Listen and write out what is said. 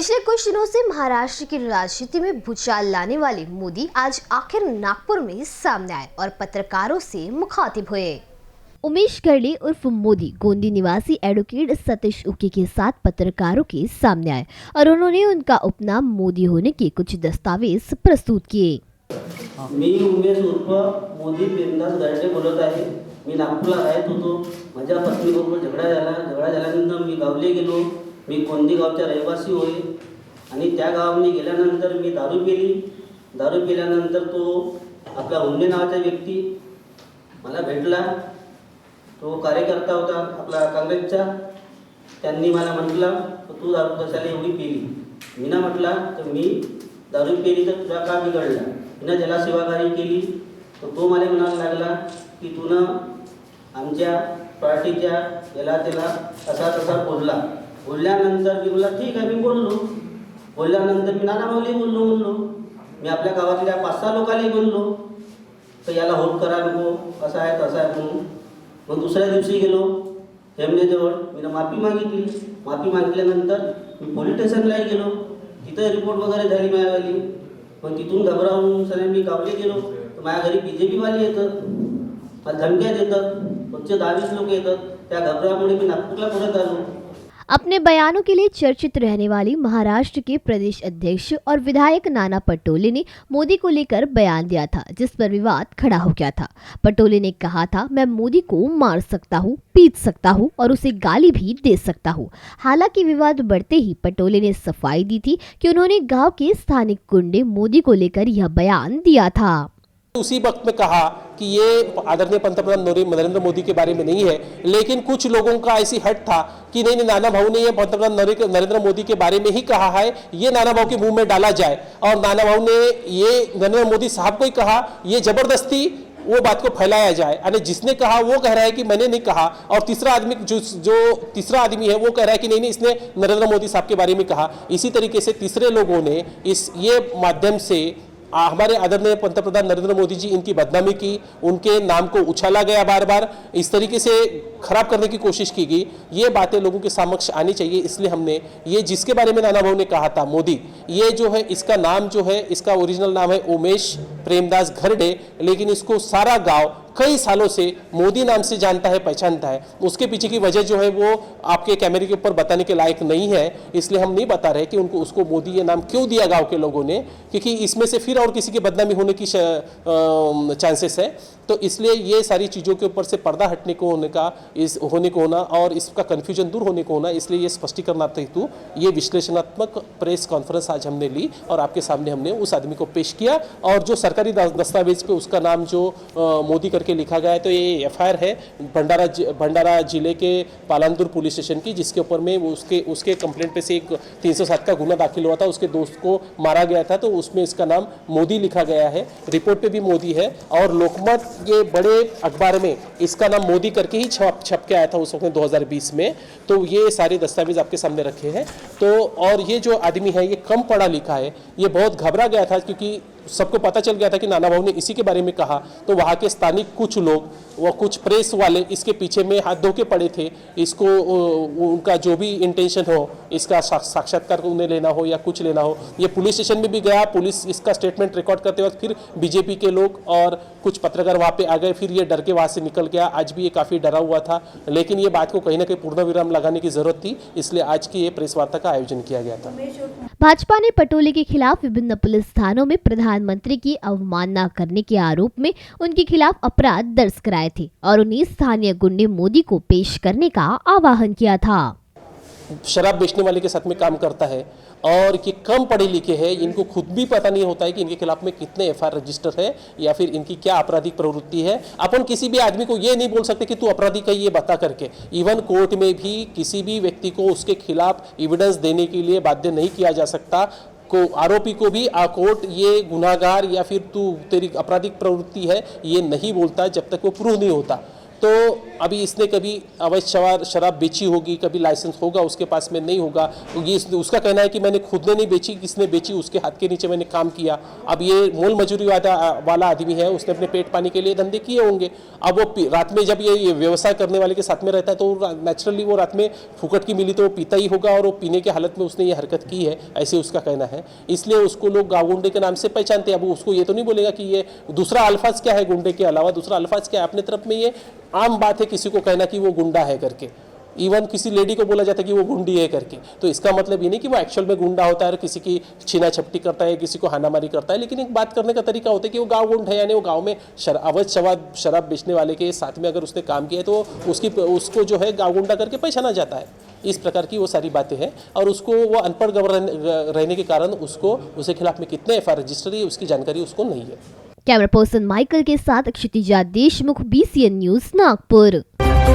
पिछले कुछ दिनों से महाराष्ट्र की राजनीति में भूचाल लाने वाले मोदी आज आखिर नागपुर में सामने आए और पत्रकारों से मुखातिब हुए। उमेश गर्ले उर्फ मोदी गोंदी निवासी एडवोकेट सतीश उके के साथ पत्रकारों के सामने आए और उन्होंने उनका उपनाम मोदी होने के कुछ दस्तावेज प्रस्तुत किए। मी उमेश उर्फ मोदी प्रेमदास गर्ले बोलत आहे। मी नागपूरला राहत होतो। माझ्या पत्नीबरोबर झगडा झाल्यानंतर मी गावले गेलो। मी गोंदी गावचा रहिवासी होय आणि त्या गावामध्ये गेल्यानंतर मी दारू पिली। दारू पिल्यानंतर तो आपला हुंडे नावाचा व्यक्ती मला भेटला। तो कार्यकर्ता होता आपला काँग्रेसचा। त्यांनी मला म्हटलं तू दारू कशाला एवढी पिली। मीना म्हटला तर मी दारू पिली तर तुला का बिघडला। मीना त्याला सेवागारी केली तर तो मला म्हणायला लागला की तू ना आमच्या पार्टीच्या याला त्याला तसा बोलला। बोलल्यानंतर मी बोलला ठीक आहे मी बोललो। बोलल्यानंतर मी नाना भाऊला बोललो म्हणलो। मी आपल्या गावातल्या 5-6 लोकांना बोललो तर याला होल्ड करा नको असं आहे तसं आहे म्हणून। मग दुसऱ्या दिवशी गेलो हेमनेजवळ मी माफी मागितली। माफी मागितल्यानंतर मी पोलीस स्टेशनला गेलो। तिथं रिपोर्ट वगैरे झाली माझ्यावाली। पण तिथून घबरावून सगळे मी गावले गेलो तर माझ्या घरी बीजेपी वाले येतात, मला धमक्या देतात, रोजचे 10-20 लोक येतात। त्या घबरामुळे मी नागपूरला परत आलो। अपने बयानों के लिए चर्चित रहने वाली महाराष्ट्र के प्रदेश अध्यक्ष और विधायक नाना पटोले ने मोदी को लेकर बयान दिया था, जिस पर विवाद खड़ा हो गया था। पटोले ने कहा था, मैं मोदी को मार सकता हूँ, पीट सकता हूँ और उसे गाली भी दे सकता हूँ। हालांकि विवाद बढ़ते ही पटोले ने सफाई दी थी कि उन्होंने गांव के स्थानिक गुंडे मोदी को लेकर यह बयान दिया था। उसी वक्त में कहा कि ये आदरणीय पंतप्रधान नरेंद्र मोदी के बारे में नहीं है, लेकिन कुछ लोगों का ऐसी हट था कि नहीं नाना भाऊ ने ये पंतप्रधान नरेंद्र मोदी के बारे में ही कहा है, ये नाना भाऊ के मुंह में डाला जाए। और नाना भाऊ ने ये नरेंद्र मोदी साहब को ही कहा, ये जबरदस्ती वो बात को फैलाया जाए। और जिसने कहा वो कह रहा है कि मैंने नहीं कहा, और तीसरा आदमी जो तीसरा आदमी है वो कह रहा है कि नहीं इसने नरेंद्र मोदी साहब के बारे में कहा। इसी तरीके से तीसरे लोगों ने ये माध्यम से हमारे आदरणीय पंतप्रधान नरेंद्र मोदी जी इनकी बदनामी की, उनके नाम को उछाला गया, बार बार इस तरीके से खराब करने की कोशिश की गई। ये बातें लोगों के समक्ष आनी चाहिए। इसलिए हमने ये जिसके बारे में नाना भाऊ ने कहा था मोदी, ये जो है इसका नाम जो है इसका ओरिजिनल नाम है उमेश प्रेमदास घरडे, लेकिन इसको सारा गांव कई सालों से मोदी नाम से जानता है, पहचानता है। उसके पीछे की वजह जो है वो आपके कैमरे के ऊपर बताने के लायक नहीं है, इसलिए हम नहीं बता रहे कि उसको मोदी ये नाम क्यों दिया गांव के लोगों ने, क्योंकि इसमें से फिर और किसी की बदनामी होने की चांसेस है। तो इसलिए ये सारी चीज़ों के ऊपर से पर्दा हटने को होना और इसका कन्फ्यूजन दूर होने को होना, इसलिए ये स्पष्टीकरणार्थ हेतु ये विश्लेषणात्मक प्रेस कॉन्फ्रेंस आज हमने ली और आपके सामने हमने उस आदमी को पेश किया। और जो सरकारी दस्तावेज पे उसका नाम जो मोदी करके लिखा गया है, तो ये FIR है भंडारा जिले के पालांदुर पुलिस स्टेशन की, जिसके ऊपर में उसके कंप्लेंट पे से एक 307 का गुना दाखिल हुआ था। उसके दोस्त को मारा गया था, तो उसमें इसका नाम मोदी लिखा गया है। रिपोर्ट पे भी मोदी है और लोकमत ये बड़े अखबार में इसका नाम मोदी करके ही छप के आया था उस वक्त 2020 में। तो ये सारे दस्तावेज आपके सामने रखे हैं। तो और ये जो आदमी है ये कम पढ़ा लिखा है, ये बहुत घबरा गया था क्योंकि सबको पता चल गया था कि नाना भाऊ ने इसी के बारे में कहा। तो वहाँ के स्थानिक कुछ लोग व कुछ प्रेस वाले इसके पीछे में हाथ धो के पड़े थे। इसको उनका जो भी इंटेंशन हो, इसका साक्षात्कार उन्हें लेना हो या कुछ लेना हो, ये पुलिस स्टेशन में भी गया। पुलिस इसका स्टेटमेंट रिकॉर्ड करते वक्त फिर बीजेपी के लोग और कुछ पत्रकार वहाँ पे आ गए, फिर ये डर के वहाँ से निकल गया। आज भी ये काफ़ी डरा हुआ था, लेकिन ये बात को कहीं ना कहीं पूर्ण विराम लगाने की जरूरत थी, इसलिए आज की ये प्रेस वार्ता का आयोजन किया गया था। भाजपा ने पटोले के खिलाफ विभिन्न पुलिस थानों में प्रधानमंत्री की अवमानना करने के आरोप में उनके खिलाफ अपराध दर्ज कराए थे और उन्हें स्थानीय गुंडे मोदी को पेश करने का आह्वान किया था। शराब बेचने वाले के साथ में काम करता है और ये कम पढ़े लिखे हैं, इनको खुद भी पता नहीं होता है कि इनके खिलाफ में कितने FIR रजिस्टर है या फिर इनकी क्या आपराधिक प्रवृत्ति है। अपन किसी भी आदमी को ये नहीं बोल सकते कि तू अपराधी का ये बता करके। इवन कोर्ट में भी किसी भी व्यक्ति को उसके खिलाफ एविडेंस देने के लिए बाध्य नहीं किया जा सकता। को आरोपी को भी कोर्ट ये गुनाहगार या फिर तू तेरी आपराधिक प्रवृत्ति है ये नहीं बोलता जब तक वो प्रूव नहीं होता। तो अभी इसने कभी अवैध शराब बेची होगी, कभी लाइसेंस होगा उसके पास में, नहीं होगा, ये उसका कहना है कि मैंने खुद ने नहीं बेची, किसने बेची, उसके हाथ के नीचे मैंने काम किया। अब ये मोल मजूरी वाला आदमी है, उसने अपने पेट पानी के लिए धंधे किए होंगे। अब वो रात में जब ये व्यवसाय करने वाले के साथ में रहता है तो नेचुरली वो रात में फुकट की मिली तो वो पीता ही होगा, और वो पीने के हालत में उसने ये हरकत की है, ऐसे उसका कहना है। इसलिए उसको लोग गाँव गुंडे के नाम से पहचानते हैं। अब उसको ये तो नहीं बोलेगा कि ये दूसरा अल्फाज क्या है, गुंडे के अलावा दूसरा अल्फाज क्या है। अपने तरफ में ये आम बात है किसी को कहना कि वो गुंडा है करके, इवन किसी लेडी को बोला जाता है कि वो गुंडी है करके। तो इसका मतलब ये नहीं कि वो एक्चुअल में गुंडा होता है और किसी की छीना छपटी करता है, किसी को हानामारी करता है, लेकिन एक बात करने का तरीका होता है कि वो गाँव गुंड है, यानी वो गाँव में अवैध शराब बेचने वाले के साथ में अगर उसने काम किया है तो उसको जो है गाँव गुंडा करके पहचाना जाता है। इस प्रकार की वो सारी बातें हैं, और उसको वो अनपढ़ रहने के कारण उसके खिलाफ में कितने FIR रजिस्टर है उसकी जानकारी उसको नहीं है। कैमरा पर्सन माइकल के साथ क्षितिजा देशमुख, BCN न्यूज, नागपुर।